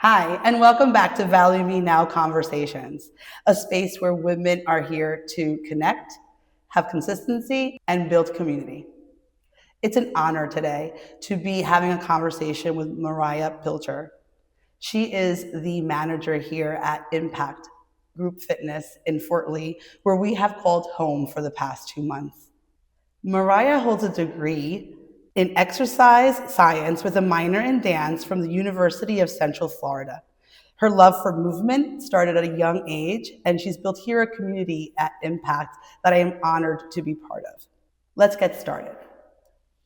Hi, and welcome back to Value Me Now Conversations, a space where women are here to connect, have consistency, and build community. It's an honor today to be having a conversation with Mariah Pilcher. She is the manager here at Impact Group Fitness in Fort Lee, where we have called home for the past 2 months. Mariah holds a degree in exercise science with a minor in dance from the University of Central Florida. Her love for movement started at a young age, and she's built here a community at Impact that I am honored to be part of. Let's get started.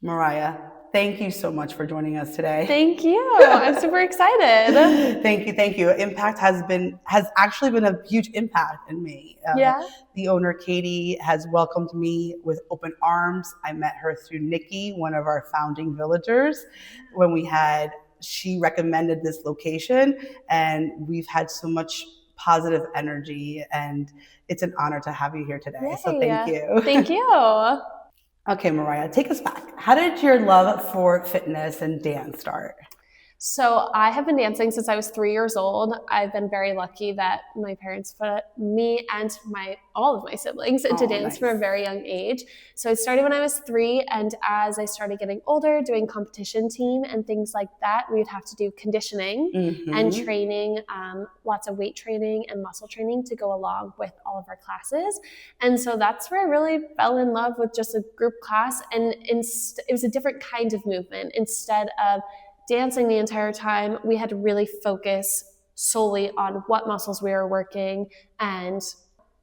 Mariah, thank you so much for joining us today. Thank you. I'm super excited. Thank you. Impact has actually been a huge impact in me. The owner, Katie, has welcomed me with open arms. I met her through Nikki, one of our founding villagers, she recommended this location, and we've had so much positive energy, and it's an honor to have you here today. Yay. So thank you. Thank you. Okay, Mariah, take us back. How did your love for fitness and dance start? So I have been dancing since I was 3 years old. I've been very lucky that my parents put me and all of my siblings into dance from a very young age. So it started when I was 3, and as I started getting older, doing competition team and things like that, we would have to do conditioning and training, lots of weight training and muscle training to go along with all of our classes. And so that's where I really fell in love with just a group class, and it was a different kind of movement. Instead of dancing the entire time, we had to really focus solely on what muscles we were working, and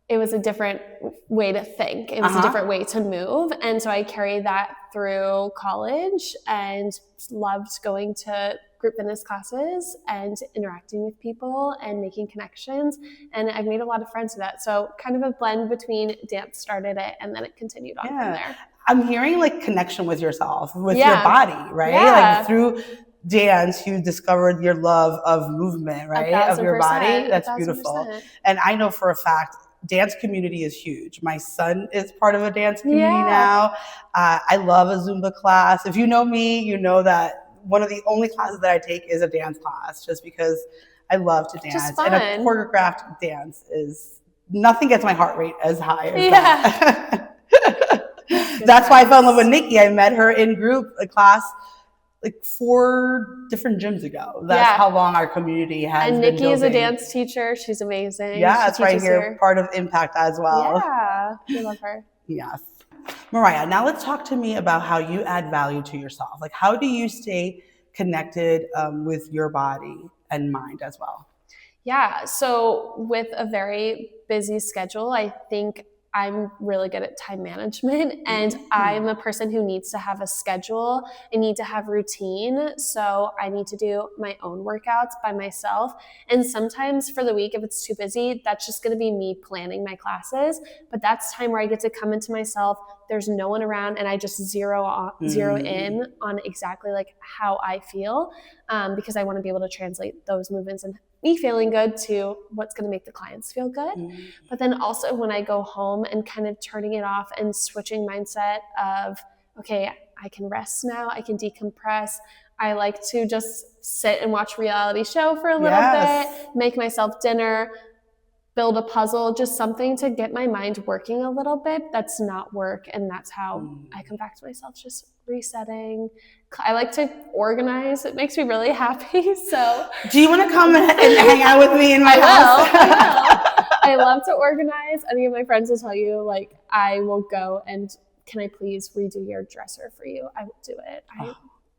it was a different way to think. It was a different way to move, and so I carried that through college and loved going to group fitness classes and interacting with people and making connections, and I've made a lot of friends with that. So kind of a blend between dance started it, and then it continued on from there. I'm hearing like connection with yourself, with your body, right? Like through dance, you discovered your love of movement, right? Of your body. That's beautiful. And I know for a fact, dance community is huge. My son is part of a dance community now. I love a Zumba class. If you know me, you know that one of the only classes that I take is a dance class, just because I love to dance. And a choreographed dance nothing gets my heart rate as high as that. That's why I fell in love with Nikki. I met her in a class like 4 different gyms ago. That's how long our community has been building. And Nikki is a dance teacher. She's amazing. Yeah, that's right here, part of Impact as well. Yeah, we love her. Yes. Mariah, now let's talk to me about how you add value to yourself. Like, how do you stay connected with your body and mind as well? Yeah, so with a very busy schedule, I think I'm really good at time management, and I'm a person who needs to have a schedule. I need to have routine. So I need to do my own workouts by myself. And sometimes for the week, if it's too busy, that's just going to be me planning my classes. But that's time where I get to come into myself. There's no one around, and I just zero in on exactly like how I feel, because I want to be able to translate those movements and me feeling good to what's going to make the clients feel good. But then also when I go home and kind of turning it off and switching mindset of, okay, I can rest now, I can decompress. I like to just sit and watch a reality show for a little bit, make myself dinner, build a puzzle, just something to get my mind working a little bit. That's not work. And that's how I come back to myself, just resetting. I like to organize. It makes me really happy. So do you want to come and hang out with me in my house? I love to organize. Any of my friends will tell you, like, I will go and can I please redo your dresser for you? I will do it.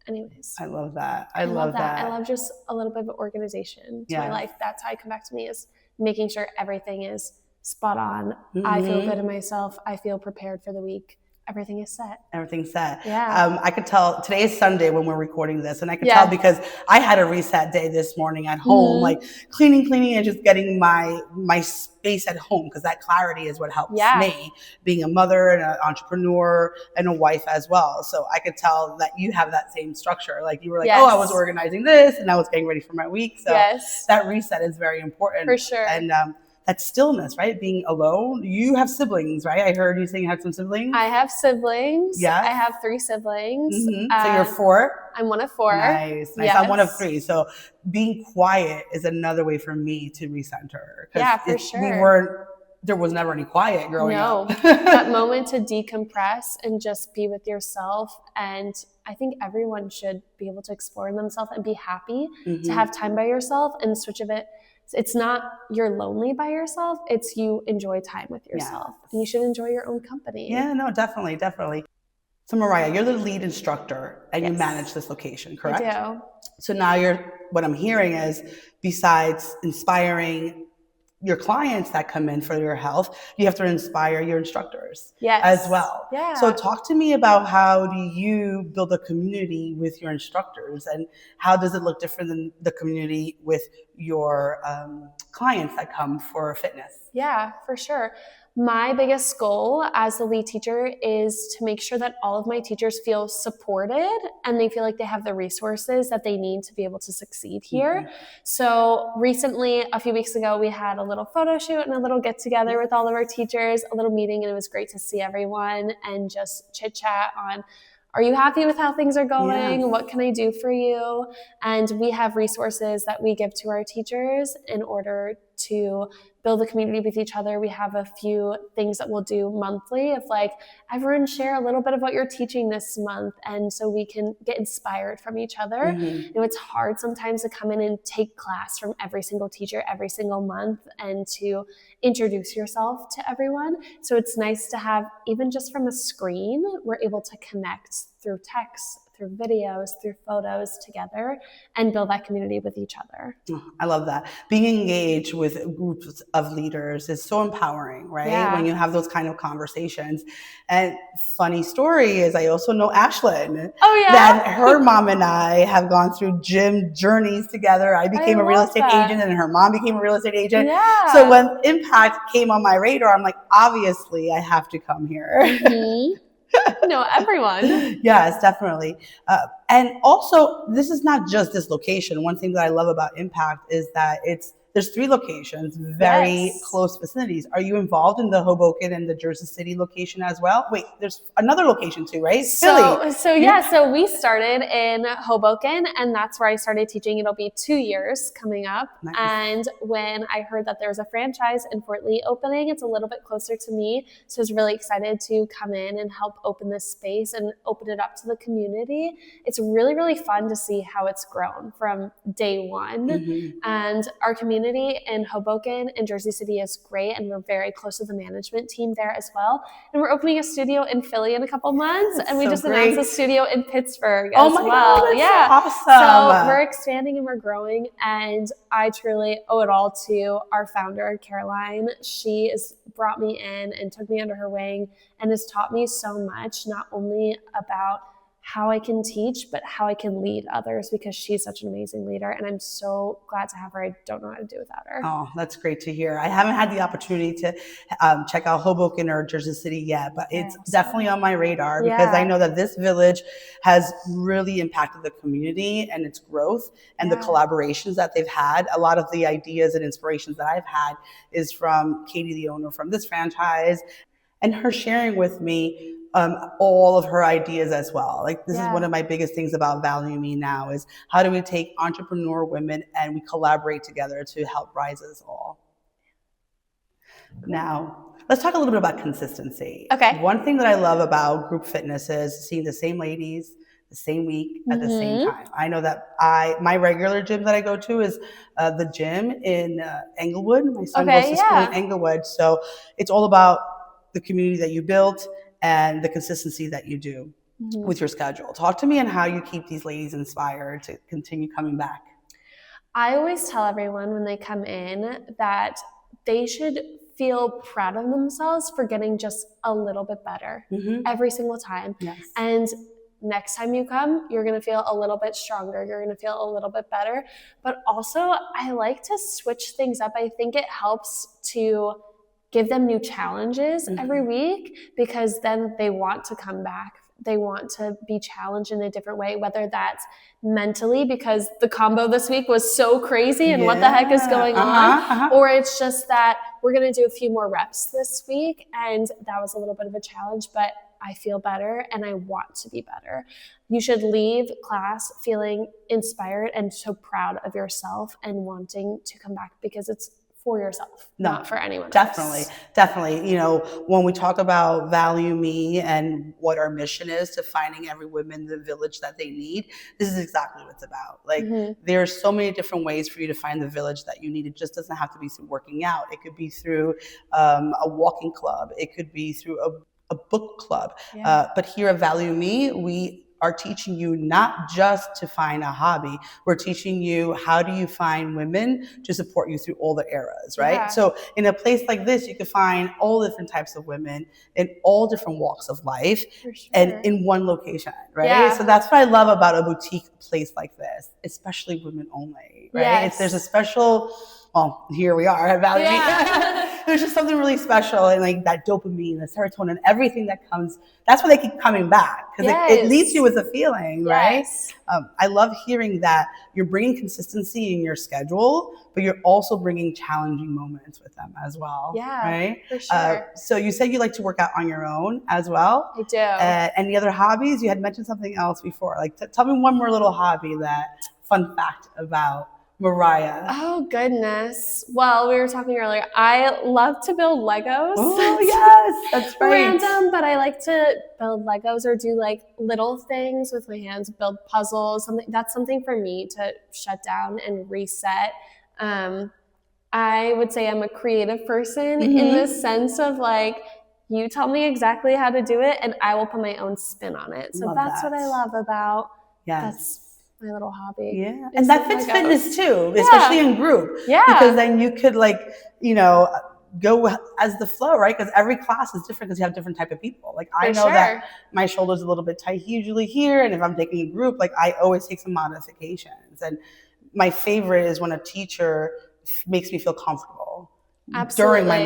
Anyways. I love that. I love that. I love just a little bit of organization to my life. That's how I come back to me, is making sure everything is spot on. I feel good in myself. I feel prepared for the week. Everything is set. Everything's set. Yeah. I could tell today is Sunday when we're recording this, and I could tell because I had a reset day this morning at home, like cleaning and just getting my space at home, because that clarity is what helps me, being a mother and an entrepreneur and a wife as well. So I could tell that you have that same structure. Like you were like, oh, I was organizing this and I was getting ready for my week. So that reset is very important. For sure. And that stillness, right? Being alone. You have siblings, right? I heard you saying you had some siblings. I have siblings. Yes. I have 3 siblings. So you're 4? I'm one of 4. Nice. Yes. I'm one of 3. So being quiet is another way for me to recenter. Yeah, for sure. There was never any quiet growing up. That moment to decompress and just be with yourself. And I think everyone should be able to explore themselves and be happy to have time by yourself. And switch of it, it's not you're lonely by yourself, it's you enjoy time with yourself. Yes. And you should enjoy your own company. Yeah, no, definitely. So Mariah, you're the lead instructor and you manage this location, correct? I do. So now what I'm hearing is, besides inspiring your clients that come in for your health, you have to inspire your instructors as well. Yeah. So talk to me about, how do you build a community with your instructors, and how does it look different than the community with your clients that come for fitness? Yeah, for sure. My biggest goal as the lead teacher is to make sure that all of my teachers feel supported and they feel like they have the resources that they need to be able to succeed here. So recently, a few weeks ago, we had a little photo shoot and a little get together with all of our teachers, a little meeting, and it was great to see everyone and just chit chat on, are you happy with how things are going? Yeah. What can I do for you? And we have resources that we give to our teachers in order to build a community with each other. We have a few things that we'll do monthly of like, everyone share a little bit of what you're teaching this month. And so we can get inspired from each other. You know, it's hard sometimes to come in and take class from every single teacher every single month and to introduce yourself to everyone. So it's nice to have, even just from a screen, we're able to connect through text, through videos, through photos together, and build that community with each other. I love that. Being engaged with groups of leaders is so empowering, right? Yeah. When you have those kind of conversations. And funny story is, I also know Ashlyn. Oh yeah. That her mom and I have gone through gym journeys together. I became a real estate agent and her mom became a real estate agent. Yeah. So when Impact came on my radar, I'm like, obviously I have to come here. No, everyone. Yes, definitely. And also, this is not just this location. One thing that I love about Impact is that there's 3 locations, very close vicinities. Are you involved in the Hoboken and the Jersey City location as well? Wait, there's another location too, right? Philly. So we started in Hoboken, and that's where I started teaching. It'll be 2 years coming up. Nice. And when I heard that there was a franchise in Fort Lee opening, it's a little bit closer to me. So I was really excited to come in and help open this space and open it up to the community. It's really, really fun to see how it's grown from day one. And our community in Hoboken and Jersey City is great, and we're very close to the management team there as well. And we're opening a studio in Philly in a couple months, and we just announced a studio in Pittsburgh as well. God, that's so awesome. So we're expanding and we're growing, and I truly owe it all to our founder, Caroline. She has brought me in and took me under her wing and has taught me so much, not only about how I can teach, but how I can lead others, because she's such an amazing leader. And I'm so glad to have her. I don't know how to do without her. Oh, that's great to hear. I haven't had the opportunity to check out Hoboken or Jersey City yet, but it's definitely on my radar, because I know that this village has really impacted the community and its growth and the collaborations that they've had. A lot of the ideas and inspirations that I've had is from Katie, the owner from this franchise, and her sharing with me all of her ideas as well. Like, this is one of my biggest things about ValueMeN.O.W is, how do we take entrepreneur women and we collaborate together to help rise us all? Now, let's talk a little bit about consistency. Okay. One thing that I love about group fitness is seeing the same ladies the same week at the same time. I know that my regular gym that I go to is the gym in Englewood. My son goes to school in Englewood. So it's all about the community that you built and the consistency that you do with your schedule. Talk to me on how you keep these ladies inspired to continue coming back. I always tell everyone when they come in that they should feel proud of themselves for getting just a little bit better every single time. Yes. And next time you come, you're going to feel a little bit stronger. You're going to feel a little bit better. But also, I like to switch things up. I think it helps to give them new challenges every week, because then they want to come back they want to be challenged in a different way, whether that's mentally because the combo this week was so crazy and what the heck is going on, or it's just that we're going to do a few more reps this week and that was a little bit of a challenge, but I feel better and I want to be better. You should leave class feeling inspired and so proud of yourself and wanting to come back because it's for yourself, not for anyone else. Definitely. You know, when we talk about Value Me and what our mission is to finding every woman the village that they need, this is exactly what it's about. Like, there's so many different ways for you to find the village that you need. It just doesn't have to be through working out. It could be through a walking club. It could be through a book club. But here at Value Me, we are teaching you not just to find a hobby. We're teaching you how do you find women to support you through all the eras, right? Yeah. So in a place like this, you can find all different types of women in all different walks of life and in one location, right? Yeah. So that's what I love about a boutique place like this, especially women only, right? Yes. There's a special, well, here we are at Value Me. There's just something really special and like that dopamine, the serotonin, everything that comes. That's why they keep coming back because it leaves you with a feeling, right? I love hearing that you're bringing consistency in your schedule, but you're also bringing challenging moments with them as well. Right? For sure. So you said you like to work out on your own as well. I do. Any other hobbies? You had mentioned something else before. Like, tell me one more little hobby fun fact about Mariah. Oh, goodness. Well, we were talking earlier. I love to build Legos. Oh, yes. That's right. Random, but I like to build Legos or do like little things with my hands, build puzzles. That's something for me to shut down and reset. I would say I'm a creative person in the sense of like, you tell me exactly how to do it and I will put my own spin on it. So that's what I love about. That's my little hobby. And that fits fitness too, especially in group. Because then you could go as the flow, right? Because every class is different because you have different type of people. Like I know that my shoulder's a little bit tight usually here. And if I'm taking a group, like I always take some modifications. And my favorite is when a teacher makes me feel comfortable. During my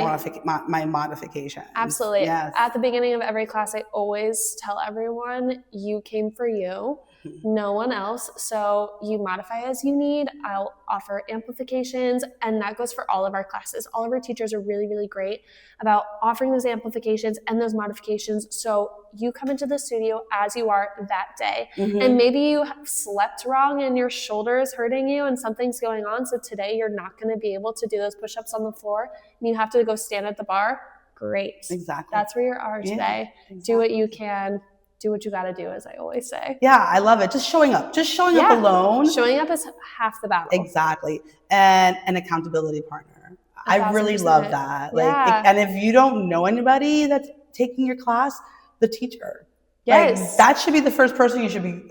modification. Absolutely. At the beginning of every class, I always tell everyone, you came for you, no one else. So you modify as you need. I'll offer amplifications. And that goes for all of our classes. All of our teachers are really, really great about offering those amplifications and those modifications. So you come into the studio as you are that day. And maybe you slept wrong and your shoulder is hurting you and something's going on. So today you're not going to be able to do those push-ups on the floor and you have to go stand at the bar. Great. Exactly. That's where you are today. Do what you can. Do what you got to do, as I always say. Yeah, I love it. Just showing up. Just showing up alone. Showing up is half the battle. Exactly. And an accountability partner. I really love that. And if you don't know anybody that's taking your class, the teacher. That should be the first person you should be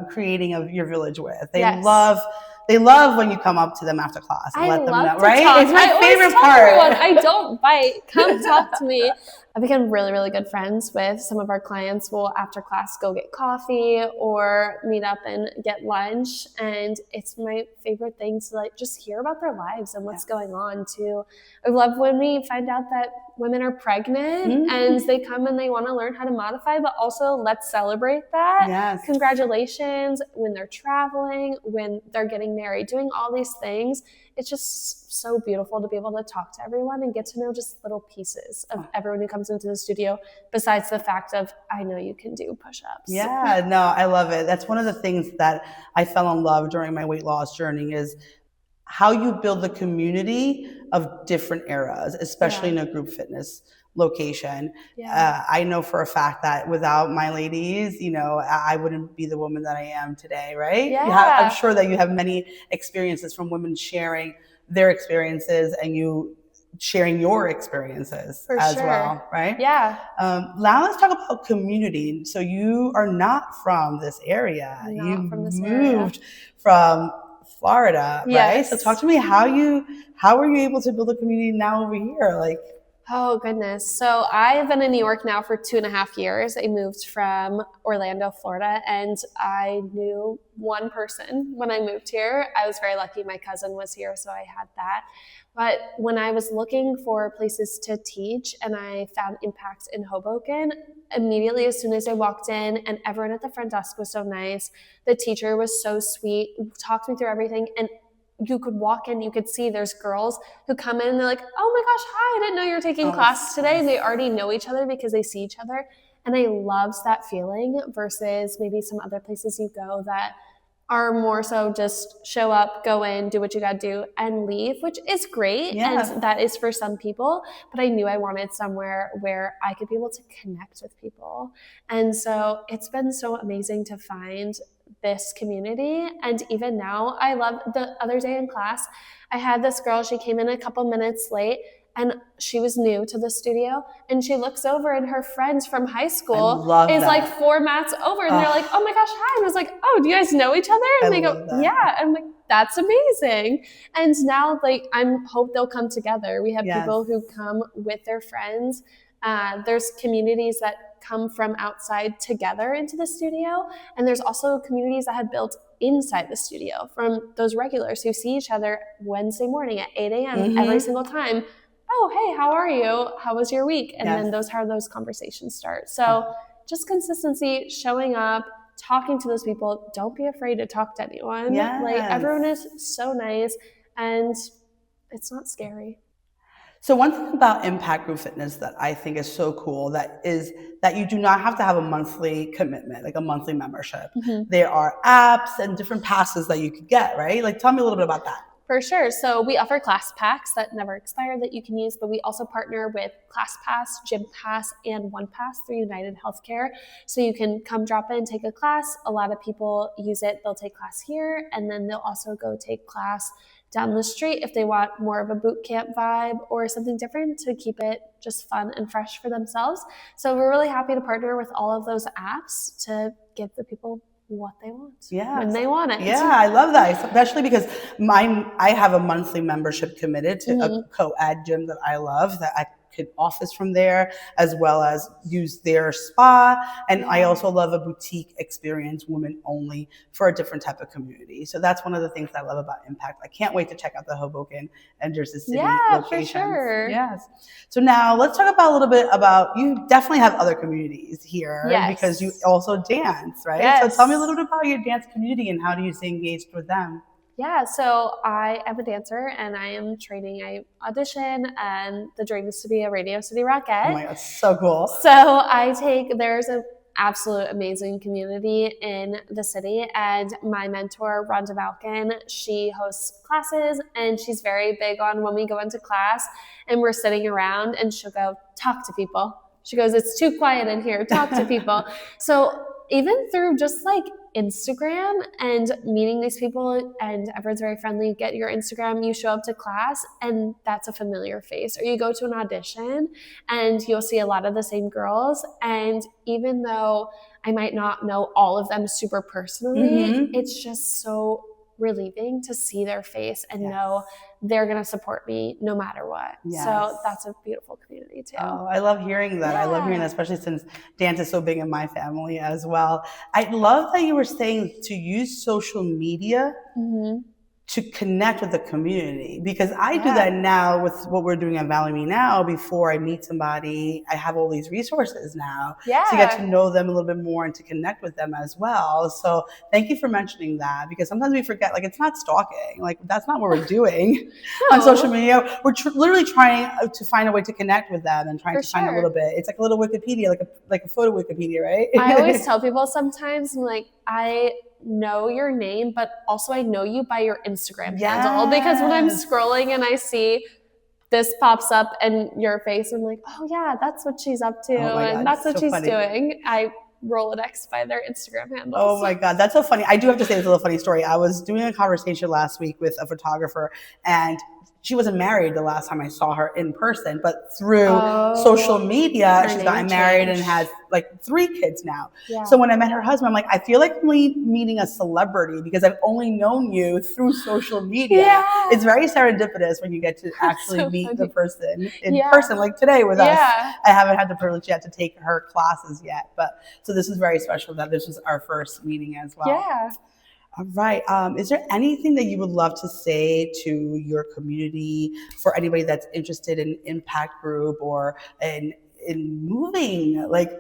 creating your village with. They love when you come up to them after class and let them know, right? Talk. It's my favorite part. Everyone, I don't bite. Come talk to me. I've become really, really good friends with some of our clients. We'll, after class, go get coffee or meet up and get lunch. And it's my favorite thing to just hear about their lives and what's going on too. I love when we find out that women are pregnant and they come and they want to learn how to modify, but also let's celebrate that. Congratulations when they're traveling, when they're getting married, doing all these things. It's just so beautiful to be able to talk to everyone and get to know just little pieces of everyone who comes into the studio, besides the fact of, I know you can do push-ups. Yeah, no, I love it. That's one of the things that I fell in love during my weight loss journey is how you build the community of different eras, especially in a group fitness location. I know for a fact that without my ladies, I wouldn't be the woman that I am today, right? I'm sure that you have many experiences from women sharing their experiences and you sharing your experiences well, right? Now let's talk about community. So you are not from this area. You moved from Florida, right? So talk to me how were you able to build a community now over here? Oh, goodness. So I've been in New York now for 2.5 years. I moved from Orlando, Florida, and I knew one person when I moved here. I was very lucky. My cousin was here, so I had that. But when I was looking for places to teach and I found Impact in Hoboken, immediately as soon as I walked in, and everyone at the front desk was so nice, the teacher was so sweet, talked me through everything, and you could walk in, you could see there's girls who come in and they're like, oh my gosh, hi, I didn't know you were taking class today. And they already know each other because they see each other. And I loved that feeling versus maybe some other places you go that are more so just show up, go in, do what you got to do and leave, which is great. Yeah. And that is for some people. But I knew I wanted somewhere where I could be able to connect with people. And so it's been so amazing to find this community. And even now, I love the other day in class, I had this girl, she came in a couple minutes late and she was new to the studio and she looks over and her friends from high school is like 4 mats over and they're like, oh my gosh, hi. And I was like, oh, do you guys know each other? And they go, yeah. And I'm like, that's amazing. And now like, I'm hope they'll come together. We have people who come with their friends. There's communities that come from outside together into the studio. And there's also communities that have built inside the studio from those regulars who see each other Wednesday morning at 8 a.m. every single time. Oh, hey, how are you? How was your week? And then those conversations start. So just consistency, showing up, talking to those people. Don't be afraid to talk to anyone. Like everyone is so nice and it's not scary. So one thing about Impact Group Fitness that I think is so cool that is that you do not have to have a monthly commitment, like a monthly membership. There are apps and different passes that you could get, right? Like tell me a little bit about that. For sure. So we offer class packs that never expire that you can use, but we also partner with Class Pass, Gym Pass, and One Pass through United Healthcare. So you can come drop in, take a class. A lot of people use it. They'll take class here, and then they'll also go take class down the street if they want more of a boot camp vibe or something different to keep it just fun and fresh for themselves. So we're really happy to partner with all of those apps to give the people what they want when they want it. Yeah, I love that, especially because I have a monthly membership committed to a co-ed gym that I love that I could office from there as well as use their spa. And I also love a boutique experience, women only, for a different type of community. So that's one of the things I love about Impact. I can't wait to check out the Hoboken and Jersey City locations. For sure. Yes. So now let's talk about a little bit about, you definitely have other communities here because you also dance, right? So tell me a little bit about your dance community and how do you stay engaged with them? Yeah, so I am a dancer and I am training. I audition and the dream is to be a Radio City Rockette. Oh my God, so cool. So there's an absolute amazing community in the city and my mentor, Rhonda Malkin, she hosts classes and she's very big on when we go into class and we're sitting around and she'll go, talk to people. She goes, it's too quiet in here, talk to people. So even through just like Instagram and meeting these people and everyone's very friendly, you get your Instagram, you show up to class and that's a familiar face. Or you go to an audition and you'll see a lot of the same girls. And even though I might not know all of them super personally, it's just so relieving to see their face and know they're going to support me no matter what. So that's a beautiful community too. Oh, I love hearing that. I love hearing that, especially since dance is so big in my family as well. I love that you were saying to use social media to connect with the community, because I do that now with what we're doing at ValueMeN.O.W. Before I meet somebody, I have all these resources now to get to know them a little bit more and to connect with them as well. So thank you for mentioning that, because sometimes we forget, like, it's not stalking. Like, that's not what we're doing on social media. We're literally trying to find a way to connect with them and trying to find a little bit. It's like a little Wikipedia, like a photo Wikipedia, right? I always tell people sometimes, I'm like, I know your name, but also I know you by your Instagram handle, because when I'm scrolling and I see this pops up and your face, I'm like, oh yeah, that's what she's up to, and that's what she's doing. I Rolodex by their Instagram handles. Oh my God, that's so funny. I do have to say this little funny story. I was doing a conversation last week with a photographer and she wasn't married the last time I saw her in person, but through social media, she's gotten married and has like 3 kids now. Yeah. So when I met her husband, I'm like, I feel like meeting a celebrity because I've only known you through social media. Yeah. It's very serendipitous when you get to actually so meet funny. the person in person, like today with us. I haven't had the privilege yet to take her classes yet, but so this is very special that this was our first meeting as well. Yeah. All right. Is there anything that you would love to say to your community, for anybody that's interested in impact group or in moving like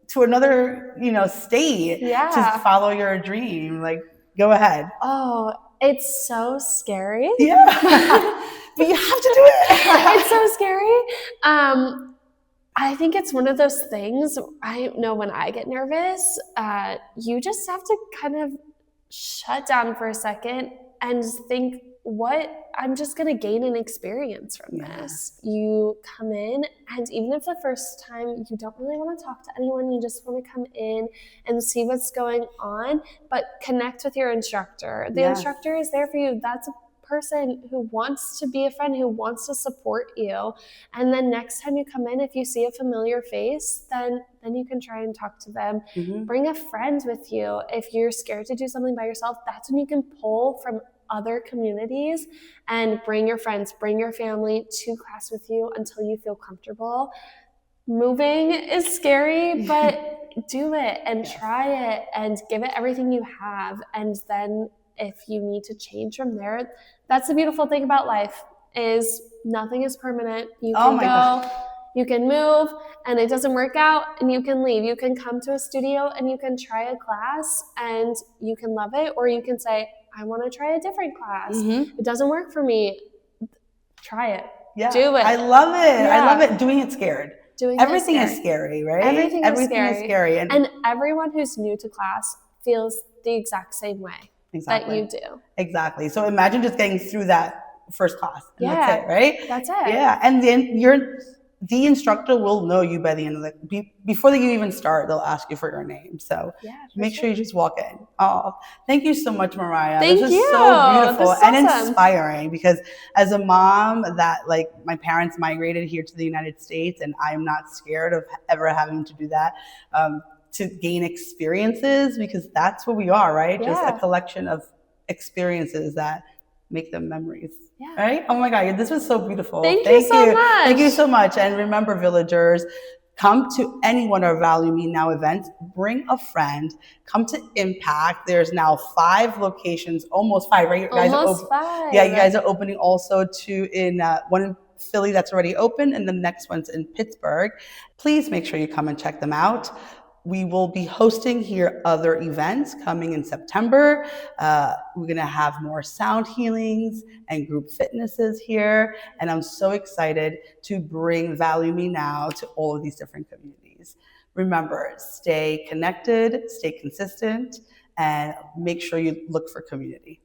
to another, state to follow your dream? Like, go ahead. Oh, it's so scary. Yeah. But you have to do it. It's so scary. I think it's one of those things, I know when I get nervous, you just have to kind of shut down for a second and think, I'm just going to gain an experience from this. You come in, and even if the first time you don't really want to talk to anyone, you just want to come in and see what's going on, but connect with your instructor. The instructor is there for you. That's a person who wants to be a friend, who wants to support you. And then next time you come in, if you see a familiar face, then you can try and talk to them. Bring a friend with you. If you're scared to do something by yourself, that's when you can pull from other communities and bring your friends, bring your family to class with you until you feel comfortable. Moving is scary, but do it and try it and give it everything you have. And then if you need to change from there, that's the beautiful thing about life, is nothing is permanent. You can you can move, and it doesn't work out, and you can leave. You can come to a studio and you can try a class and you can love it, or you can say, I want to try a different class. It doesn't work for me. Try it. Do it. I love it. I love it. Doing it scared. Everything is scary, right? Everything is scary. And everyone who's new to class feels the exact same way that you do. Exactly. So imagine just getting through that first class. And that's it, right? That's it. Yeah. And then the instructor will know you by the end of before you even start, they'll ask you for your name. So make sure you just walk in. Oh, thank you so much, Mariah. This is so beautiful and inspiring, because as a mom that, like, my parents migrated here to the United States, and I'm not scared of ever having to do that, to gain experiences, because that's what we are, right? Just a collection of experiences that make them memories. Right? Oh my God, this was so beautiful. Thank you so much. Thank you so much. And remember, villagers, come to any one of our ValueMeN.O.W events. Bring a friend. Come to Impact. There's now 5 locations, almost 5, right? Almost 5. Yeah, you guys are opening also one in Philly that's already open, and the next one's in Pittsburgh. Please make sure you come and check them out. We will be hosting here other events coming in September. We're going to have more sound healings and group fitnesses here. And I'm so excited to bring ValueMeN.O.W to all of these different communities. Remember, stay connected, stay consistent, and make sure you look for community.